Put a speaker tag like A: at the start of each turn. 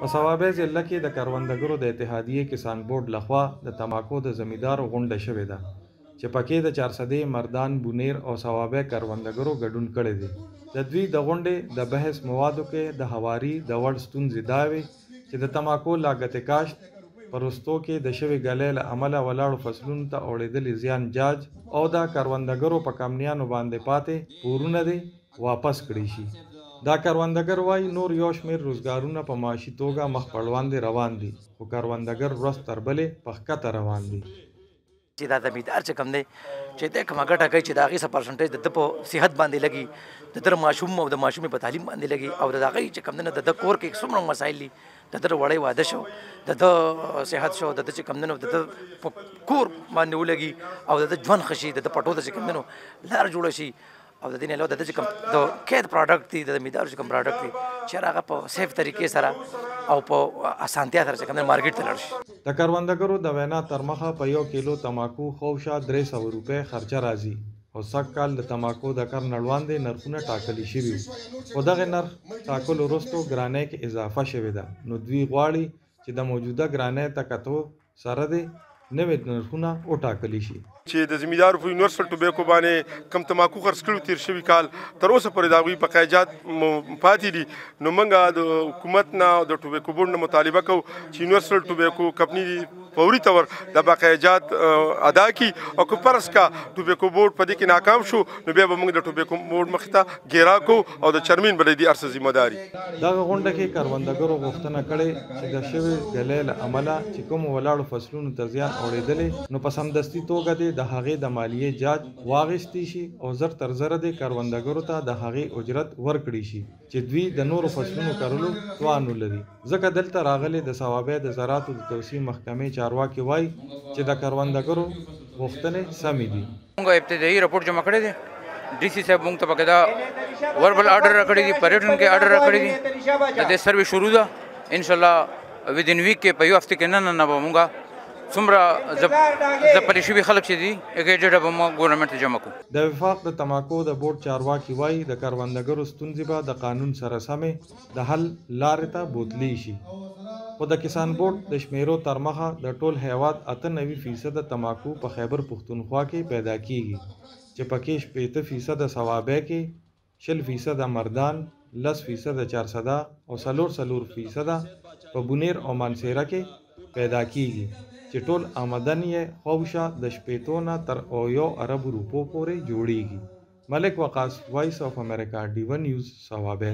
A: په صوابۍ ضلع کې د کروندګرو د اتحادیې کسان بورډ لخوا د تماکو د زمیندارو غونډه شوې ده چې پکې د چارسدې، مردان، بونیر او صوابۍ کروندګرو ګډون کړی دی. د دوی د غونډې د بحث موادو کې د هواري د وړ ستونزې دا وې چې د تماکو لاګت کاشت په وروستو کې د شوې ګلۍ له امله ولاړو فصلونو ته اورېدلي زیان جاج او د کروندګرو په کمنیانو باندې پاتې پورونه دې واپس کړي شي. دا کروندګر وایي نور یو شمېر روزګارونه په معاشي توګه مخ پر وړاندې روان دي، خو کروندګر ورځ تر بلې په ښکته روان دي.
B: چې دا زمیندار چې کوم دی چې د کومه ګټه کوي چې د هغې څه پرسنټیج د ده په صحت باندې لګي، د ده ماشوم او د ماشومې په تعلیم باندې لګي، او د هغې چې کوم دی نه د ده کور کې څومره مسایل دي، د ده وړی واده شو، د ده صحت شو، د ده چې کوم دی نو د ده په کور باندې ولګي او د ده ژوند ښه شي، د ده پټو ته چې کوم دی نو لار جوړه شي، او د دې نه علاوه د ده چې کوم د قید پراډکټ دي، د زمیندارو چې کوم پراډکټ دي چې هغه په سیف طریقې سره او په اسانتیا سره چې کوم دی مارکیټ ته لاړ شي.
A: د کروندګرو د وینا تر مخه په 1 کیلو تماکو خوشا 300 روپۍ خرچه راځي او سږ کال د تماکو د کر نړواندې نرخونه ټاکلي شوي وو، خو دغه نرخ ټاکلو وروستو ګرانۍ کې اضافه شوې ده. نو دوی غواړي چې د موجوده ګرانۍ ته کتو سره دې نوې نرخونه وټاکلی شي.
C: چې د زمیندارو په یونیورسل ټوبیکو باندې کم تماکو خرڅ کړو تیر شوي کال تر اوسه پورې د هغوی بقایجات پاتې دي. نو موږ د حکومت نه او د ټوبیکو بورډ نه مطالبه کوو چې یونیورسل ټوبیکو کمپني فوري طور د بقایجات ادا کړي، او که فرض کا ټوبیکو بورډ په دې کې ناکام شو نو بیا به موږ د ټوبیکو بورډ مخې ته ګیرا کوو او د چرمین به دې هر څه ذمه داري.
A: دغه غونډه کې کروندګرو غوښتنه کړې چې د شوې ګلۍ له امله چې کومو ولاړو فصلونو ته زیان اورېدلی نو په سمدستي توګه دې د هغې د مالیې جاج واخیستی شي او زر تر زره دې کروندګرو ته د هغې اجرت ورکړي شي چې دوی د نورو فصلونو کرلو توان ولري. ځکه دلته راغلي د صوابۍ د زراعتو د توسعې محکمې چارواکي وایي چې د کروندګرو غوښتنې سمې دي.
D: موږ ابتدایي رپورټ جمع کړی دی، ډي سی صاحب موږ ته پکې دا وربل آرډر راکړی دي، پریټن کې آرډر راکړی دي، د دې سروې شروع ده انشاءالله ودین ویک کې په یو هفته کې نه به موږ څومره ځپلي شوي خلک چې دي هغې ډېره به موږ ګورنمنټ ته جمع کړو.
A: د وفاق د تماکو د بورډ چارواکي وایي د کروندګرو ستونزې به د قانون سره سمې د حل لارې ته بوتلی شي، خو د کسان بورډ د شمیرو تر مخه د ټول هیواد 98% تماکو په خیبر پښتونخوا کې پیدا کیږي چې پکې 80% صوابۍ کې، 20% مردان، 10% چارسده او 4% په بونیر او مانسیره کې پیدا کیږي چې ټول آمدن یې خوشا د 80 نه تر 1 ارب روپو پورې جوړیږي. ملک وقاص، وایس آف امریکا، D1 نیوز، صوابۍ.